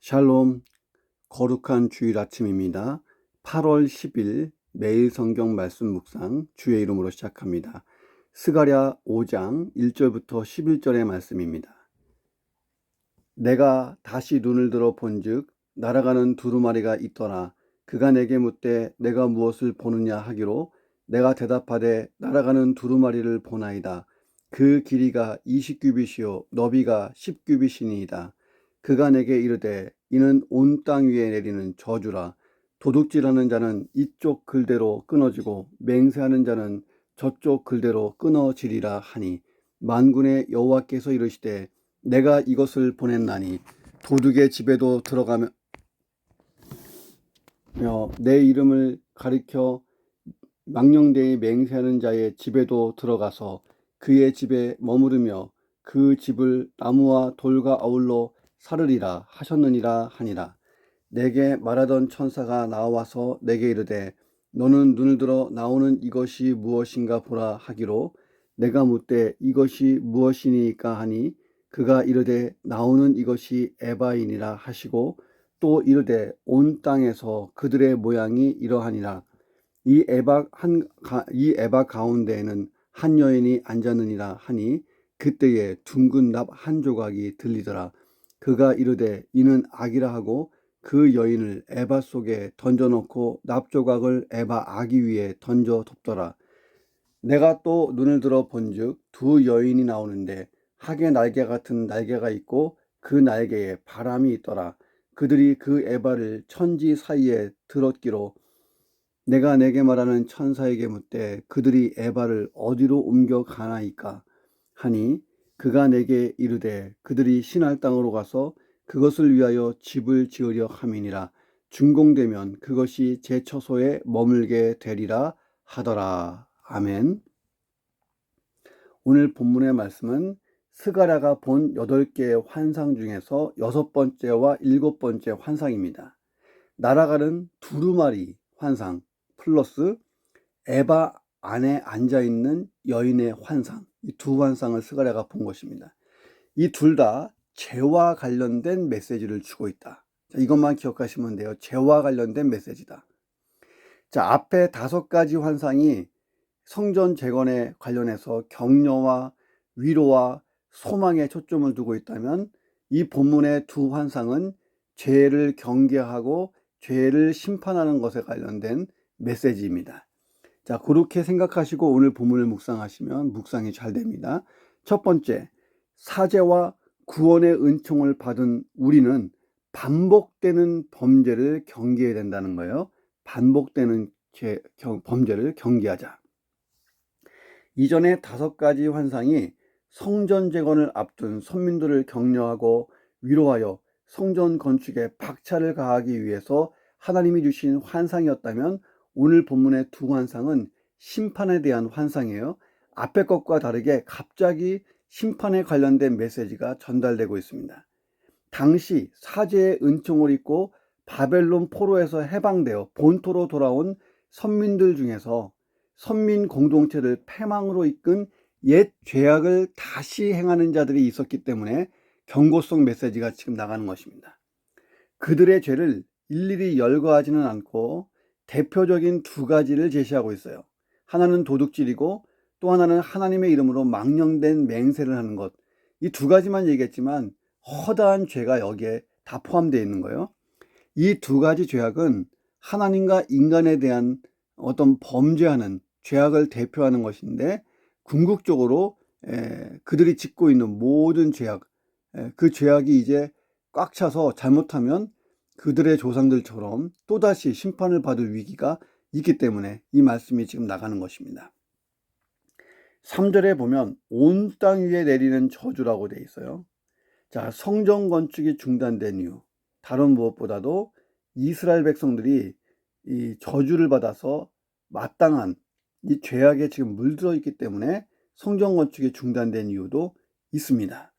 샬롬, 거룩한 주일 아침입니다. 8월 10일 매일 성경 말씀 묵상 주의 이름으로 시작합니다. 스가랴 5장 1절부터 11절의 말씀입니다. 내가 다시 눈을 들어 본즉 날아가는 두루마리가 있더라. 그가 내게 묻되 내가 무엇을 보느냐 하기로 내가 대답하되 날아가는 두루마리를 보나이다. 그 길이가 20규빗이요 너비가 10규빗이니이다. 그가 내게 이르되 이는 온 땅 위에 내리는 저주라. 도둑질하는 자는 이쪽 글대로 끊어지고 맹세하는 자는 저쪽 글대로 끊어지리라 하니 만군의 여호와께서 이르시되 내가 이것을 보냈나니 도둑의 집에도 들어가며 내 이름을 가리켜 망령되이 맹세하는 자의 집에도 들어가서 그의 집에 머무르며 그 집을 나무와 돌과 아울러 사르리라 하셨느니라 하니라. 내게 말하던 천사가 나와서 내게 이르되 너는 눈을 들어 나오는 이것이 무엇인가 보라 하기로 내가 묻되 이것이 무엇이니까 하니 그가 이르되 나오는 이것이 에바이니라 하시고 또 이르되 온 땅에서 그들의 모양이 이러하니라. 이 에바 가운데에는 한 여인이 앉았느니라 하니 그때에 둥근 납 한 조각이 들리더라. 그가 이르되 이는 악이라 하고 그 여인을 에바 속에 던져놓고 납 조각을 에바 아기 위에 던져 덮더라. 내가 또 눈을 들어 본즉 두 여인이 나오는데 학의 날개 같은 날개가 있고 그 날개에 바람이 있더라. 그들이 그 에바를 천지 사이에 들었기로 내가 내게 말하는 천사에게 묻되 그들이 에바를 어디로 옮겨 가나이까 하니 그가 내게 이르되 그들이 신할 땅으로 가서 그것을 위하여 집을 지으려 함이니라. 준공되면 그것이 제 처소에 머물게 되리라 하더라. 아멘. 오늘 본문의 말씀은 스가랴가 본 8개의 환상 중에서 6번째와 7번째 환상입니다. 날아가는 두루마리 환상 플러스 에바 안에 앉아있는 여인의 환상, 이 두 환상을 스가랴가 본 것입니다. 이 둘 다 죄와 관련된 메시지를 주고 있다. 자, 이것만 기억하시면 돼요. 죄와 관련된 메시지다. 자, 앞에 5가지 환상이 성전 재건에 관련해서 격려와 위로와 소망에 초점을 두고 있다면 이 본문의 두 환상은 죄를 경계하고 죄를 심판하는 것에 관련된 메시지입니다. 자, 그렇게 생각하시고 오늘 본문을 묵상하시면 묵상이 잘 됩니다. 첫 번째, 사죄와 구원의 은총을 받은 우리는 반복되는 범죄를 경계해야 된다는 거예요. 반복되는 범죄를 경계하자. 이전의 5가지 환상이 성전 재건을 앞둔 선민들을 격려하고 위로하여 성전 건축에 박차를 가하기 위해서 하나님이 주신 환상이었다면 오늘 본문의 두 환상은 심판에 대한 환상이에요. 앞의 것과 다르게 갑자기 심판에 관련된 메시지가 전달되고 있습니다. 당시 사죄의 은총을 입고 바벨론 포로에서 해방되어 본토로 돌아온 선민들 중에서 선민 공동체를 패망으로 이끈 옛 죄악을 다시 행하는 자들이 있었기 때문에 경고성 메시지가 지금 나가는 것입니다. 그들의 죄를 일일이 열거하지는 않고 대표적인 2가지를 제시하고 있어요. 하나는 도둑질이고 또 하나는 하나님의 이름으로 망령된 맹세를 하는 것. 이 2가지만 얘기했지만 허다한 죄가 여기에 다 포함되어 있는 거예요. 이 2가지 죄악은 하나님과 인간에 대한 어떤 범죄하는 죄악을 대표하는 것인데 궁극적으로 그들이 짓고 있는 모든 죄악, 그 죄악이 이제 꽉 차서 잘못하면 그들의 조상들처럼 또다시 심판을 받을 위기가 있기 때문에 이 말씀이 지금 나가는 것입니다. 3절에 보면 온 땅 위에 내리는 저주라고 되어 있어요. 자, 성전 건축이 중단된 이유, 다른 무엇보다도 이스라엘 백성들이 이 저주를 받아서 마땅한 이 죄악에 지금 물들어 있기 때문에 성전 건축이 중단된 이유도 있습니다.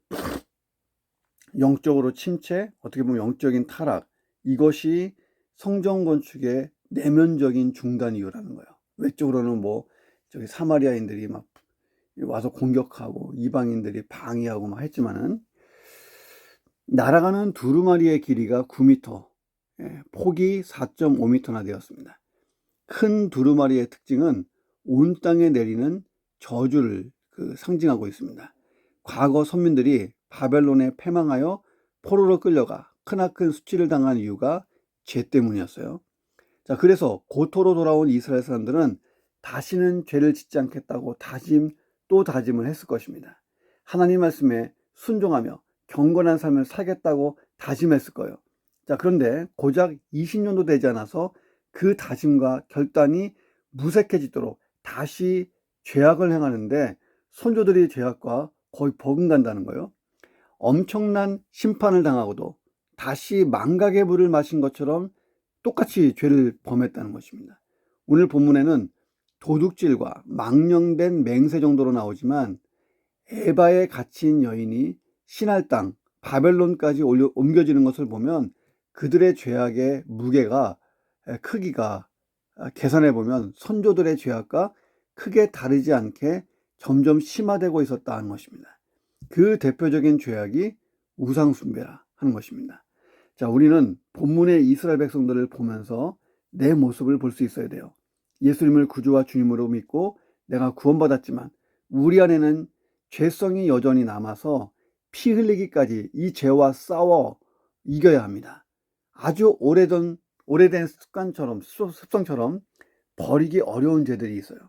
영적으로 침체, 어떻게 보면 영적인 타락, 이것이 성전 건축의 내면적인 중단 이유라는 거예요. 외적으로는 저기 사마리아인들이 막 와서 공격하고 이방인들이 방해하고 막 했지만은 날아가는 두루마리의 길이가 9m, 폭이 4.5m나 되었습니다. 큰 두루마리의 특징은 온 땅에 내리는 저주를 상징하고 있습니다. 과거 선민들이 바벨론에 패망하여 포로로 끌려가 크나큰 수치를 당한 이유가 죄 때문이었어요. 자, 그래서 고토로 돌아온 이스라엘 사람들은 다시는 죄를 짓지 않겠다고 다짐 또 다짐을 했을 것입니다. 하나님 말씀에 순종하며 경건한 삶을 살겠다고 다짐했을 거예요. 자, 그런데 고작 20년도 되지 않아서 그 다짐과 결단이 무색해지도록 다시 죄악을 행하는데 선조들이 죄악과 거의 버금간다는 거예요. 엄청난 심판을 당하고도 다시 망각의 물을 마신 것처럼 똑같이 죄를 범했다는 것입니다. 오늘 본문에는 도둑질과 망령된 맹세 정도로 나오지만 에바에 갇힌 여인이 신할 땅 바벨론까지 옮겨지는 것을 보면 그들의 죄악의 무게가 크기가 계산해 보면 선조들의 죄악과 크게 다르지 않게 점점 심화되고 있었다는 것입니다. 그 대표적인 죄악이 우상숭배라 하는 것입니다. 자, 우리는 본문의 이스라엘 백성들을 보면서 내 모습을 볼 수 있어야 돼요. 예수님을 구주와 주님으로 믿고 내가 구원받았지만 우리 안에는 죄성이 여전히 남아서 피 흘리기까지 이 죄와 싸워 이겨야 합니다. 아주 오래된 습성처럼 버리기 어려운 죄들이 있어요.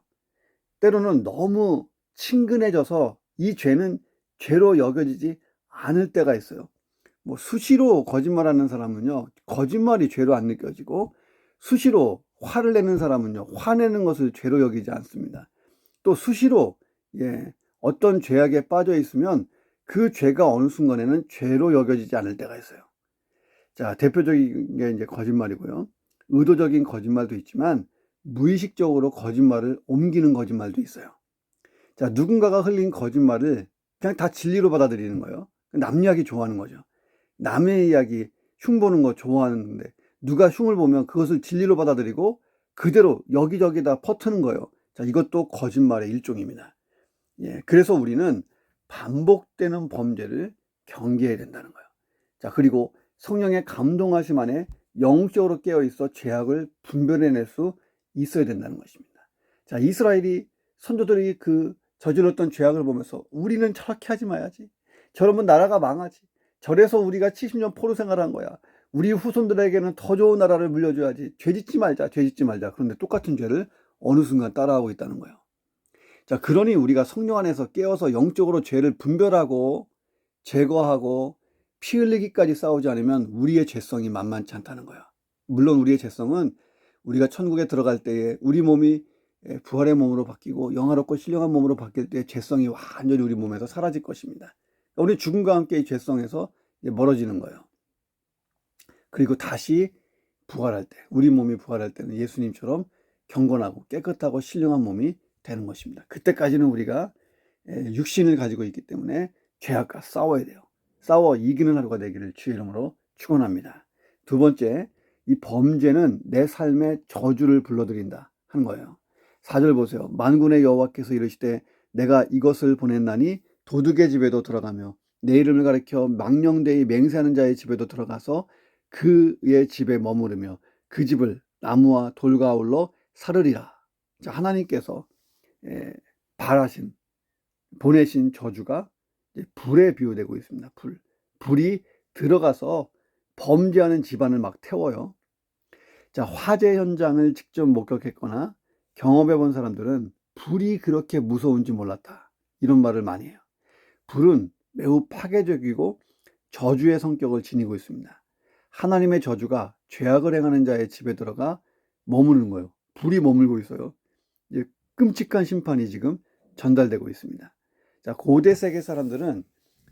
때로는 너무 친근해져서 이 죄는 죄로 여겨지지 않을 때가 있어요. 수시로 거짓말하는 사람은요, 거짓말이 죄로 안 느껴지고 수시로 화를 내는 사람은요, 화내는 것을 죄로 여기지 않습니다. 또 수시로 어떤 죄악에 빠져 있으면 그 죄가 어느 순간에는 죄로 여겨지지 않을 때가 있어요. 자, 대표적인 게 이제 거짓말이고요. 의도적인 거짓말도 있지만 무의식적으로 거짓말을 옮기는 거짓말도 있어요. 자, 누군가가 흘린 거짓말을 그냥 다 진리로 받아들이는 거예요. 남 이야기 좋아하는 거죠. 남의 이야기 흉 보는 거 좋아하는데 누가 흉을 보면 그것을 진리로 받아들이고 그대로 여기저기다 퍼트는 거예요. 자, 이것도 거짓말의 일종입니다. 그래서 우리는 반복되는 범죄를 경계해야 된다는 거예요. 자, 그리고 성령의 감동하심 안에 영적으로 깨어있어 죄악을 분별해낼 수 있어야 된다는 것입니다. 자, 이스라엘이 선조들이 저질렀던 죄악을 보면서 우리는 저렇게 하지 마야지. 저러면 나라가 망하지. 저래서 우리가 70년 포로 생활한 거야. 우리 후손들에게는 더 좋은 나라를 물려줘야지. 죄 짓지 말자. 그런데 똑같은 죄를 어느 순간 따라하고 있다는 거예요. 자, 그러니 우리가 성령 안에서 깨어서 영적으로 죄를 분별하고 제거하고 피 흘리기까지 싸우지 않으면 우리의 죄성이 만만치 않다는 거예요. 물론 우리의 죄성은 우리가 천국에 들어갈 때에 우리 몸이 부활의 몸으로 바뀌고 영화롭고 신령한 몸으로 바뀔 때 죄성이 완전히 우리 몸에서 사라질 것입니다. 우리 죽음과 함께 이 죄성에서 멀어지는 거예요. 그리고 다시 부활할 때, 우리 몸이 부활할 때는 예수님처럼 경건하고 깨끗하고 신령한 몸이 되는 것입니다. 그때까지는 우리가 육신을 가지고 있기 때문에 죄악과 싸워야 돼요. 싸워 이기는 하루가 되기를 주의 이름으로 축원합니다. 두 번째, 이 범죄는 내 삶의 저주를 불러들인다 하는 거예요. 4절 보세요. 만군의 여호와께서 이르시되 내가 이것을 보냈나니 도둑의 집에도 들어가며 내 이름을 가리켜 망령되이 맹세하는 자의 집에도 들어가서 그의 집에 머무르며 그 집을 나무와 돌과 아울러 사르리라. 자, 하나님께서 보내신 저주가 불에 비유되고 있습니다. 불이 들어가서 범죄하는 집안을 막 태워요. 자, 화재 현장을 직접 목격했거나 경험해 본 사람들은 불이 그렇게 무서운지 몰랐다, 이런 말을 많이 해요. 불은 매우 파괴적이고 저주의 성격을 지니고 있습니다. 하나님의 저주가 죄악을 행하는 자의 집에 들어가 머무는 거예요. 불이 머물고 있어요. 끔찍한 심판이 지금 전달되고 있습니다. 자, 고대 세계 사람들은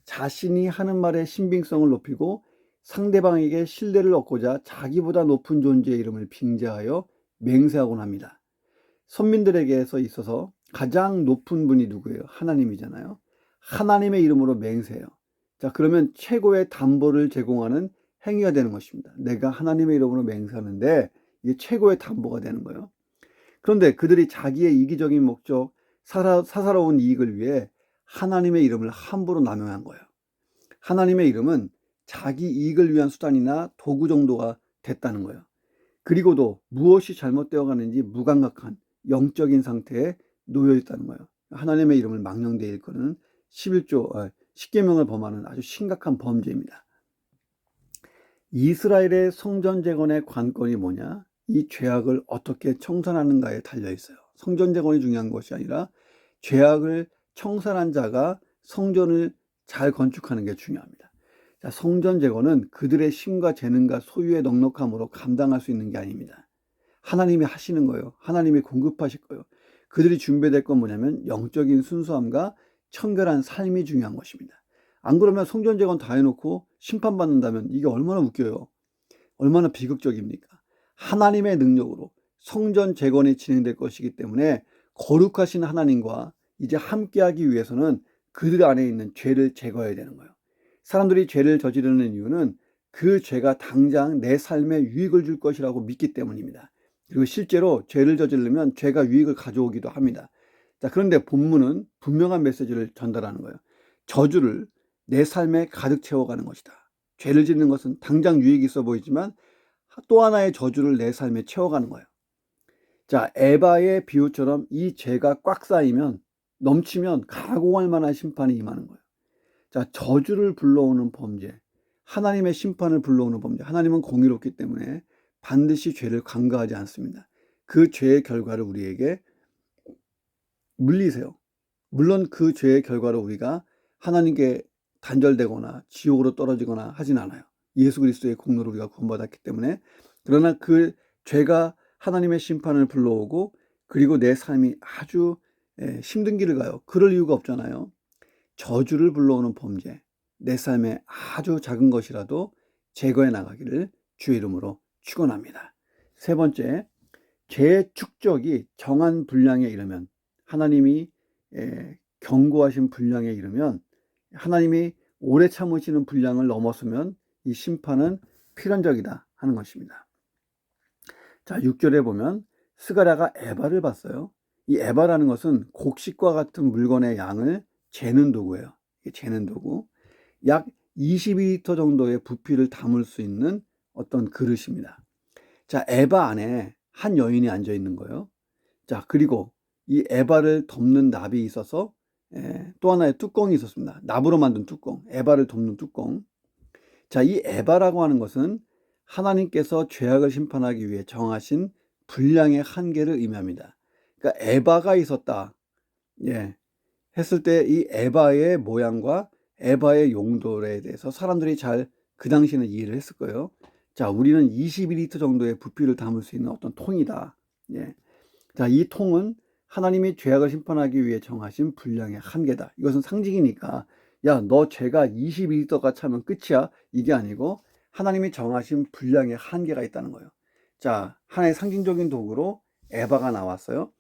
자신이 하는 말의 신빙성을 높이고 상대방에게 신뢰를 얻고자 자기보다 높은 존재의 이름을 빙자하여 맹세하곤 합니다. 선민들에게서 있어서 가장 높은 분이 누구예요? 하나님이잖아요. 하나님의 이름으로 맹세해요. 자, 그러면 최고의 담보를 제공하는 행위가 되는 것입니다. 내가 하나님의 이름으로 맹세하는데 이게 최고의 담보가 되는 거예요. 그런데 그들이 자기의 이기적인 목적, 사사로운 이익을 위해 하나님의 이름을 함부로 남용한 거예요. 하나님의 이름은 자기 이익을 위한 수단이나 도구 정도가 됐다는 거예요. 그리고도 무엇이 잘못되어 가는지 무감각한 영적인 상태에 놓여 있다는 거예요. 하나님의 이름을 망령되이 일컫는 10계명을 범하는 아주 심각한 범죄입니다. 이스라엘의 성전 재건의 관건이 뭐냐? 이 죄악을 어떻게 청산하는가에 달려 있어요. 성전 재건이 중요한 것이 아니라 죄악을 청산한 자가 성전을 잘 건축하는 게 중요합니다. 자, 성전 재건은 그들의 힘과 재능과 소유의 넉넉함으로 감당할 수 있는 게 아닙니다. 하나님이 하시는 거예요. 하나님이 공급하실 거예요. 그들이 준비될 건 뭐냐면 영적인 순수함과 청결한 삶이 중요한 것입니다. 안 그러면 성전 재건 다 해놓고 심판받는다면 이게 얼마나 웃겨요. 얼마나 비극적입니까? 하나님의 능력으로 성전 재건이 진행될 것이기 때문에 거룩하신 하나님과 이제 함께하기 위해서는 그들 안에 있는 죄를 제거해야 되는 거예요. 사람들이 죄를 저지르는 이유는 그 죄가 당장 내 삶에 유익을 줄 것이라고 믿기 때문입니다. 그리고 실제로 죄를 저지르면 죄가 유익을 가져오기도 합니다. 자, 그런데 본문은 분명한 메시지를 전달하는 거예요. 저주를 내 삶에 가득 채워가는 것이다. 죄를 짓는 것은 당장 유익이 있어 보이지만 또 하나의 저주를 내 삶에 채워가는 거예요. 자, 에바의 비유처럼 이 죄가 꽉 쌓이면 넘치면 각오할 만한 심판이 임하는 거예요. 자, 저주를 불러오는 범죄, 하나님의 심판을 불러오는 범죄. 하나님은 공의롭기 때문에 반드시 죄를 간과하지 않습니다. 그 죄의 결과를 우리에게 물리세요. 물론 그 죄의 결과로 우리가 하나님께 단절되거나 지옥으로 떨어지거나 하진 않아요. 예수 그리스도의 공로로 우리가 구원받았기 때문에. 그러나 그 죄가 하나님의 심판을 불러오고 그리고 내 삶이 아주 힘든 길을 가요. 그럴 이유가 없잖아요. 저주를 불러오는 범죄, 내 삶에 아주 작은 것이라도 제거해 나가기를 주의 이름으로 축원합니다. 세 번째, 죄의 축적이 정한 분량에 이르면, 하나님이 경고하신 분량에 이르면, 하나님이 오래 참으시는 분량을 넘어서면 이 심판은 필연적이다 하는 것입니다. 자, 6절에 보면 스가랴가 에바를 봤어요. 이 에바라는 것은 곡식과 같은 물건의 양을 재는 도구예요. 이게 재는 도구. 약 22리터 정도의 부피를 담을 수 있는 어떤 그릇입니다. 자, 에바 안에 한 여인이 앉아 있는 거예요. 자, 그리고 이 에바를 덮는 납이 있어서 또 하나의 뚜껑이 있었습니다. 납으로 만든 뚜껑, 에바를 덮는 뚜껑. 자, 이 에바라고 하는 것은 하나님께서 죄악을 심판하기 위해 정하신 분량의 한계를 의미합니다. 그러니까 에바가 있었다. 했을 때 이 에바의 모양과 에바의 용도에 대해서 사람들이 잘 그 당시에는 이해를 했을 거예요. 자, 우리는 22리터 정도의 부피를 담을 수 있는 어떤 통이다. 자, 이 통은 하나님이 죄악을 심판하기 위해 정하신 분량의 한계다. 이것은 상징이니까 야, 너 죄가 22리터가 차면 끝이야. 이게 아니고 하나님이 정하신 분량의 한계가 있다는 거예요. 자, 하나의 상징적인 도구로 에바가 나왔어요.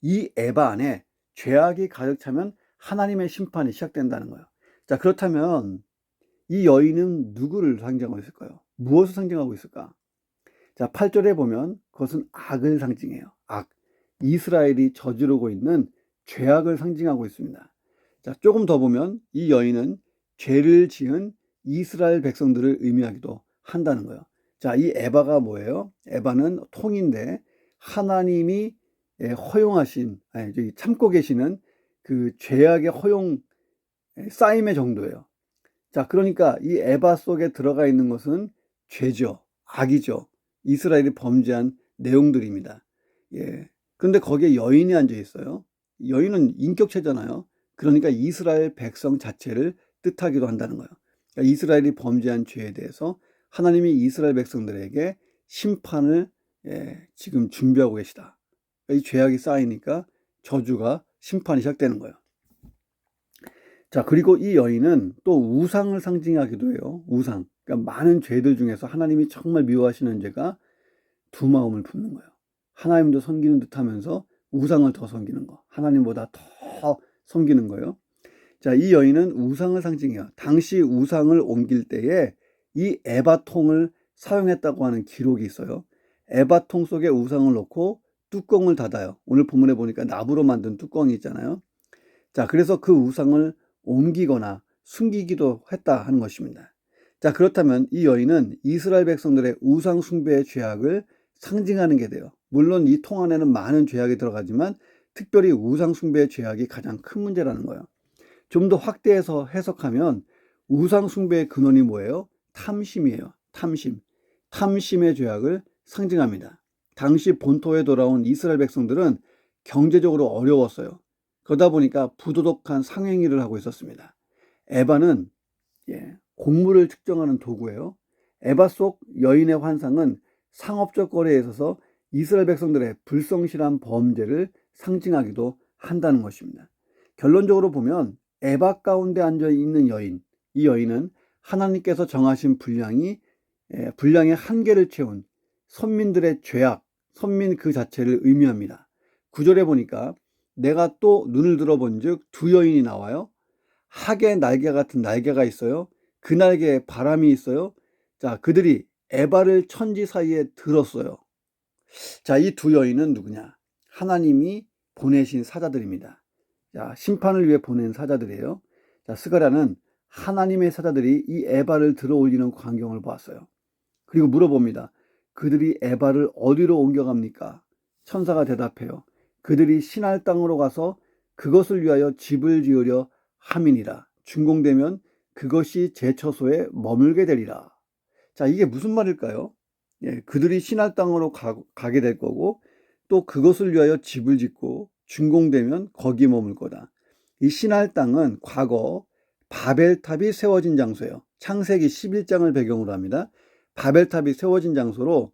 이 에바 안에 죄악이 가득 차면 하나님의 심판이 시작된다는 거예요. 자, 그렇다면 이 여인은 누구를 상징하고 있을까요? 무엇을 상징하고 있을까? 자, 8절에 보면 그것은 악을 상징해요. 악. 이스라엘이 저지르고 있는 죄악을 상징하고 있습니다. 자, 조금 더 보면 이 여인은 죄를 지은 이스라엘 백성들을 의미하기도 한다는 거예요. 자, 이 에바가 뭐예요? 에바는 통인데 하나님이 허용하신, 참고 계시는 그 죄악의 허용 쌓임의 정도예요. 자, 그러니까 이 에바 속에 들어가 있는 것은 죄죠. 악이죠. 이스라엘이 범죄한 내용들입니다. 그런데 거기에 여인이 앉아 있어요. 여인은 인격체잖아요. 그러니까 이스라엘 백성 자체를 뜻하기도 한다는 거예요. 그러니까 이스라엘이 범죄한 죄에 대해서 하나님이 이스라엘 백성들에게 심판을 지금 준비하고 계시다. 이 죄악이 쌓이니까 저주가 심판이 시작되는 거예요. 자, 그리고 이 여인은 또 우상을 상징하기도 해요. 우상. 그러니까 많은 죄들 중에서 하나님이 정말 미워하시는 죄가 두 마음을 품는 거예요. 하나님도 섬기는 듯 하면서 우상을 더 섬기는 거. 하나님보다 더 섬기는 거예요. 자, 이 여인은 우상을 상징해요. 당시 우상을 옮길 때에 이 에바통을 사용했다고 하는 기록이 있어요. 에바통 속에 우상을 넣고 뚜껑을 닫아요. 오늘 본문에 보니까 납으로 만든 뚜껑이 있잖아요. 자, 그래서 그 우상을 옮기거나 숨기기도 했다 하는 것입니다. 자, 그렇다면 이 여인은 이스라엘 백성들의 우상 숭배의 죄악을 상징하는 게 돼요. 물론 이 통 안에는 많은 죄악이 들어가지만 특별히 우상 숭배의 죄악이 가장 큰 문제라는 거예요. 좀 더 확대해서 해석하면 우상 숭배의 근원이 뭐예요? 탐심이에요. 탐심. 탐심의 죄악을 상징합니다. 당시 본토에 돌아온 이스라엘 백성들은 경제적으로 어려웠어요. 그러다 보니까 부도덕한 상행위를 하고 있었습니다. 에바는 곡물을 측정하는 도구예요. 에바 속 여인의 환상은 상업적 거래에 있어서 이스라엘 백성들의 불성실한 범죄를 상징하기도 한다는 것입니다. 결론적으로 보면 에바 가운데 앉아 있는 여인, 이 여인은 하나님께서 정하신 분량의 한계를 채운 선민들의 죄악, 선민 그 자체를 의미합니다. 9절에 보니까 내가 또 눈을 들어본 즉 두 여인이 나와요. 학의 날개 같은 날개가 있어요. 그 날개에 바람이 있어요. 자, 그들이 에바를 천지 사이에 들었어요. 자, 이 두 여인은 누구냐? 하나님이 보내신 사자들입니다. 자, 심판을 위해 보낸 사자들이에요. 자, 스가랴는 하나님의 사자들이 이 에바를 들어 올리는 광경을 보았어요. 그리고 물어봅니다. 그들이 에바를 어디로 옮겨갑니까? 천사가 대답해요. 그들이 시날 땅으로 가서 그것을 위하여 집을 지으려 함이니라. 준공되면 그것이 제 처소에 머물게 되리라. 자, 이게 무슨 말일까요? 그들이 시날 땅으로 가게 될 거고 또 그것을 위하여 집을 짓고 준공되면 거기 머물 거다. 이 시날 땅은 과거 바벨탑이 세워진 장소예요. 창세기 11장을 배경으로 합니다. 바벨탑이 세워진 장소로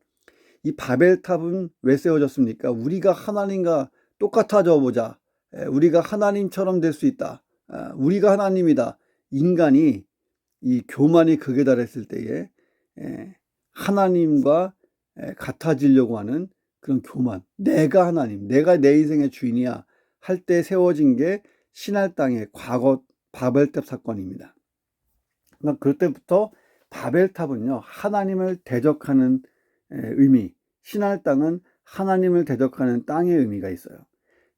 이 바벨탑은 왜 세워졌습니까? 우리가 하나님과 똑같아져 보자. 우리가 하나님처럼 될 수 있다. 우리가 하나님이다. 인간이 이 교만이 극에 달했을 때에 하나님과 같아지려고 하는 그런 교만. 내가 하나님, 내가 내 인생의 주인이야 할 때 세워진 게 시날 땅의 과거 바벨탑 사건입니다. 그러니까 그때부터 바벨탑은요, 하나님을 대적하는 의미, 시날 땅은 하나님을 대적하는 땅의 의미가 있어요.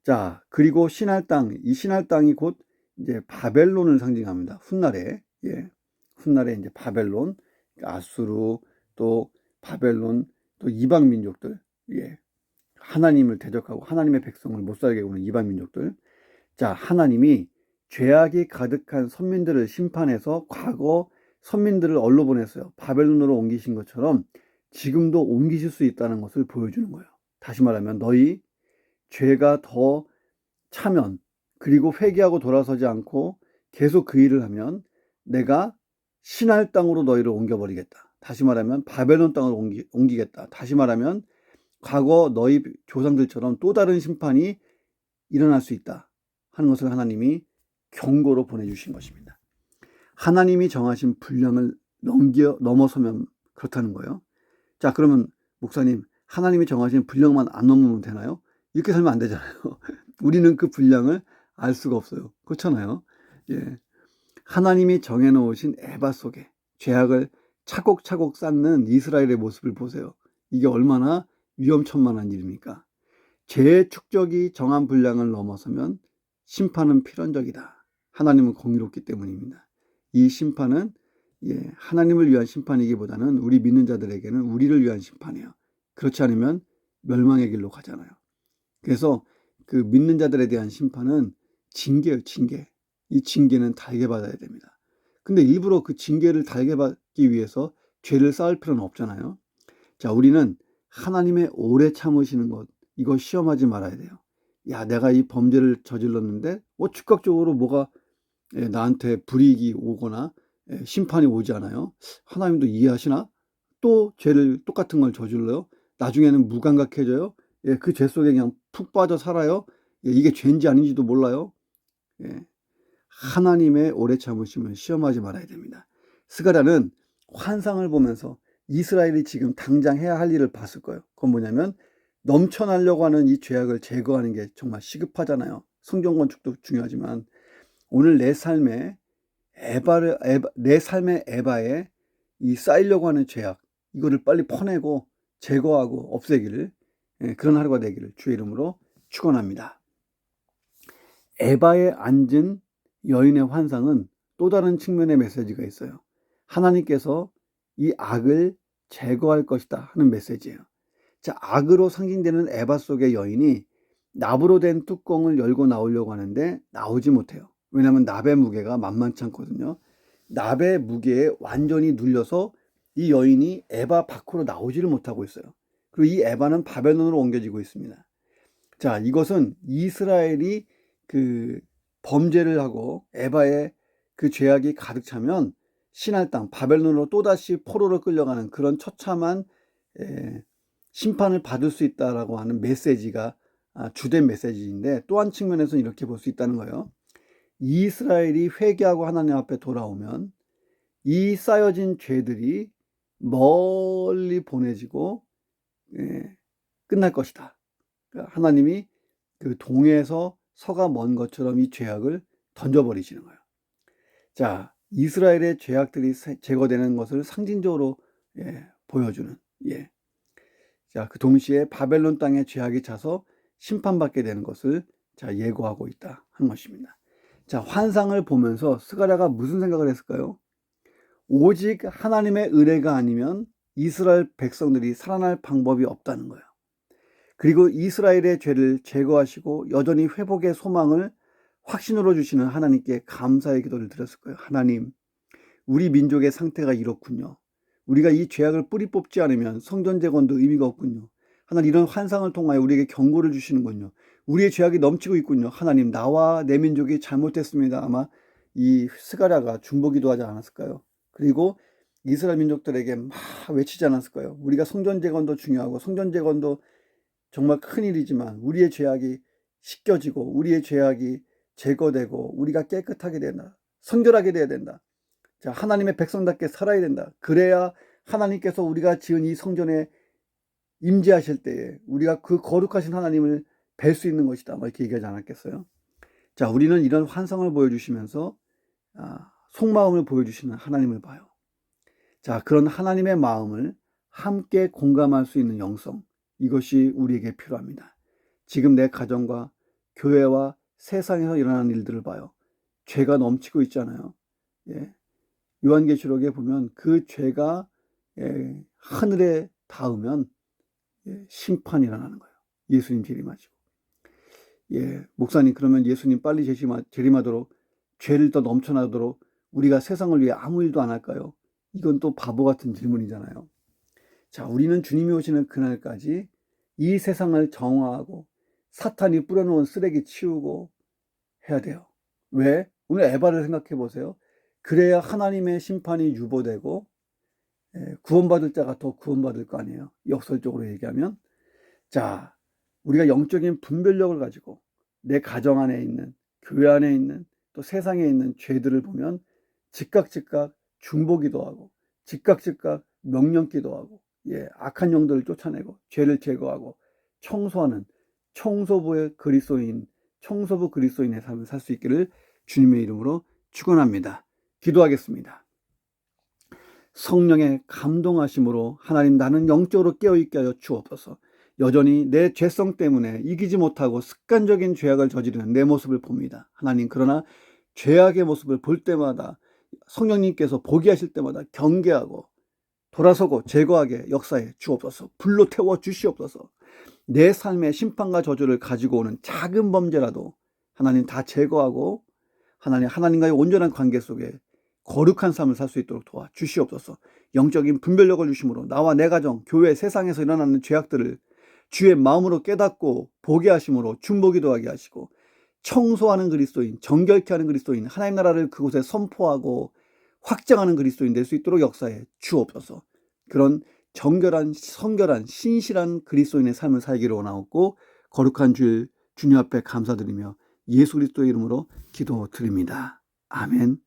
자, 그리고 시날 땅, 이 시날 땅이 곧 이제 바벨론을 상징합니다. 훗날에, 훗날에 이제 바벨론, 아수르, 또 바벨론, 또 이방 민족들, 하나님을 대적하고 하나님의 백성을 못 살게 구는 이방 민족들. 자, 하나님이 죄악이 가득한 선민들을 심판해서 과거 선민들을 어디로 보냈어요? 바벨론으로 옮기신 것처럼 지금도 옮기실 수 있다는 것을 보여주는 거예요. 다시 말하면 너희 죄가 더 차면 그리고 회개하고 돌아서지 않고 계속 그 일을 하면 내가 시날 땅으로 너희를 옮겨버리겠다. 다시 말하면 바벨론 땅으로 옮기겠다. 다시 말하면 과거 너희 조상들처럼 또 다른 심판이 일어날 수 있다 하는 것을 하나님이 경고로 보내주신 것입니다. 하나님이 정하신 분량을 넘어서면 그렇다는 거예요. 자, 그러면 목사님, 하나님이 정하신 분량만 안 넘으면 되나요? 이렇게 살면 안 되잖아요. 우리는 그 분량을 알 수가 없어요. 그렇잖아요. 하나님이 정해놓으신 에바 속에 죄악을 차곡차곡 쌓는 이스라엘의 모습을 보세요. 이게 얼마나 위험천만한 일입니까? 죄의 축적이 정한 분량을 넘어서면 심판은 필연적이다. 하나님은 공의롭기 때문입니다. 이 심판은 하나님을 위한 심판이기보다는 우리 믿는 자들에게는 우리를 위한 심판이에요. 그렇지 않으면 멸망의 길로 가잖아요. 그래서 그 믿는 자들에 대한 심판은 징계예요, 징계. 이 징계는 달게 받아야 됩니다. 근데 일부러 그 징계를 달게 받기 위해서 죄를 쌓을 필요는 없잖아요. 자, 우리는 하나님의 오래 참으시는 것, 이거 시험하지 말아야 돼요. 야, 내가 이 범죄를 저질렀는데 즉각적으로 뭐가 나한테 불이익이 오거나 심판이 오지 않아요? 하나님도 이해하시나? 또 죄를 똑같은 걸 저질러요? 나중에는 무감각해져요? 그 죄 속에 그냥 푹 빠져 살아요? 이게 죄인지 아닌지도 몰라요? 하나님의 오래 참으심을 시험하지 말아야 됩니다. 스가랴는 환상을 보면서 이스라엘이 지금 당장 해야 할 일을 봤을 거예요. 그건 뭐냐면 넘쳐나려고 하는 이 죄악을 제거하는 게 정말 시급하잖아요. 성전 건축도 중요하지만 오늘 내 삶의 에바에 이 쌓이려고 하는 죄악, 이거를 빨리 퍼내고 제거하고 없애기를, 그런 하루가 되기를 주의 이름으로 축원합니다. 에바에 앉은 여인의 환상은 또 다른 측면의 메시지가 있어요. 하나님께서 이 악을 제거할 것이다 하는 메시지예요. 자, 악으로 상징되는 에바 속의 여인이 납으로 된 뚜껑을 열고 나오려고 하는데 나오지 못해요. 왜냐하면 납의 무게가 만만치 않거든요. 납의 무게에 완전히 눌려서 이 여인이 에바 밖으로 나오지를 못하고 있어요. 그리고 이 에바는 바벨론으로 옮겨지고 있습니다. 자, 이것은 이스라엘이 그 범죄를 하고 에바의 그 죄악이 가득 차면 신할 땅 바벨론으로 또다시 포로로 끌려가는 그런 처참한 심판을 받을 수 있다라고 하는 메시지가 주된 메시지인데, 또 한 측면에서는 이렇게 볼 수 있다는 거예요. 이스라엘이 회개하고 하나님 앞에 돌아오면 이 쌓여진 죄들이 멀리 보내지고 끝날 것이다. 그러니까 하나님이 그 동에서 서가 먼 것처럼 이 죄악을 던져버리시는 거예요. 자, 이스라엘의 죄악들이 제거되는 것을 상징적으로 보여주는, 자, 그 동시에 바벨론 땅에 죄악이 차서 심판받게 되는 것을 예고하고 있다 하는 것입니다. 자, 환상을 보면서 스가랴가 무슨 생각을 했을까요? 오직 하나님의 은혜가 아니면 이스라엘 백성들이 살아날 방법이 없다는 거예요. 그리고 이스라엘의 죄를 제거하시고 여전히 회복의 소망을 확신으로 주시는 하나님께 감사의 기도를 드렸을 거예요. 하나님, 우리 민족의 상태가 이렇군요. 우리가 이 죄악을 뿌리 뽑지 않으면 성전 재건도 의미가 없군요. 하나님, 이런 환상을 통하여 우리에게 경고를 주시는군요. 우리의 죄악이 넘치고 있군요. 하나님, 나와 내 민족이 잘못했습니다. 아마 이 스가랴가 중보기도하지 않았을까요? 그리고 이스라엘 민족들에게 막 외치지 않았을까요? 우리가 성전 재건도 중요하고 성전 재건도 정말 큰일이지만 우리의 죄악이 씻겨지고 우리의 죄악이 제거되고 우리가 깨끗하게 된다. 성결하게 돼야 된다. 자, 하나님의 백성답게 살아야 된다. 그래야 하나님께서 우리가 지은 이 성전에 임재하실 때에 우리가 그 거룩하신 하나님을 뵐 수 있는 것이다. 이렇게 얘기하지 않았겠어요? 자, 우리는 이런 환상을 보여주시면서 속마음을 보여주시는 하나님을 봐요. 자, 그런 하나님의 마음을 함께 공감할 수 있는 영성, 이것이 우리에게 필요합니다. 지금 내 가정과 교회와 세상에서 일어나는 일들을 봐요. 죄가 넘치고 있잖아요. 요한계시록에 보면 그 죄가 하늘에 닿으면 심판이 일어나는 거예요. 예수님 재림하시고. 목사님, 그러면 예수님 빨리 재림하도록 죄를 더 넘쳐나도록 우리가 세상을 위해 아무 일도 안 할까요? 이건 또 바보 같은 질문이잖아요. 자, 우리는 주님이 오시는 그날까지 이 세상을 정화하고 사탄이 뿌려놓은 쓰레기 치우고 해야 돼요. 왜? 오늘 에바를 생각해 보세요. 그래야 하나님의 심판이 유보되고 구원받을 자가 더 구원받을 거 아니에요. 역설적으로 얘기하면. 자, 우리가 영적인 분별력을 가지고 내 가정 안에 있는, 교회 안에 있는, 또 세상에 있는 죄들을 보면 즉각 중보기도 하고 즉각 명령기도 하고 악한 영들을 쫓아내고 죄를 제거하고 청소하는 청소부 그리스도인의 삶을 살 수 있기를 주님의 이름으로 축원합니다. 기도하겠습니다. 성령의 감동하심으로 하나님, 나는 영적으로 깨어있게 하여 주옵소서. 여전히 내 죄성 때문에 이기지 못하고 습관적인 죄악을 저지르는 내 모습을 봅니다. 하나님, 그러나 죄악의 모습을 볼 때마다 성령님께서 보게 하실 때마다 경계하고 돌아서고 제거하게 역사해 주옵소서. 불로 태워 주시옵소서. 내 삶의 심판과 저주를 가지고 오는 작은 범죄라도 하나님 다 제거하고 하나님과의 온전한 관계 속에 거룩한 삶을 살 수 있도록 도와 주시옵소서. 영적인 분별력을 주심으로 나와 내 가정, 교회, 세상에서 일어나는 죄악들을 주의 마음으로 깨닫고 보게 하심으로 중보기도 하게 하시고, 청소하는 그리스도인, 정결케 하는 그리스도인, 하나님 나라를 그곳에 선포하고 확장하는 그리스도인 될 수 있도록 역사해 주옵소서. 그런 정결한, 성결한, 신실한 그리스도인의 삶을 살기를 원하옵고 거룩한 주님 앞에 감사드리며 예수 그리스도의 이름으로 기도드립니다. 아멘.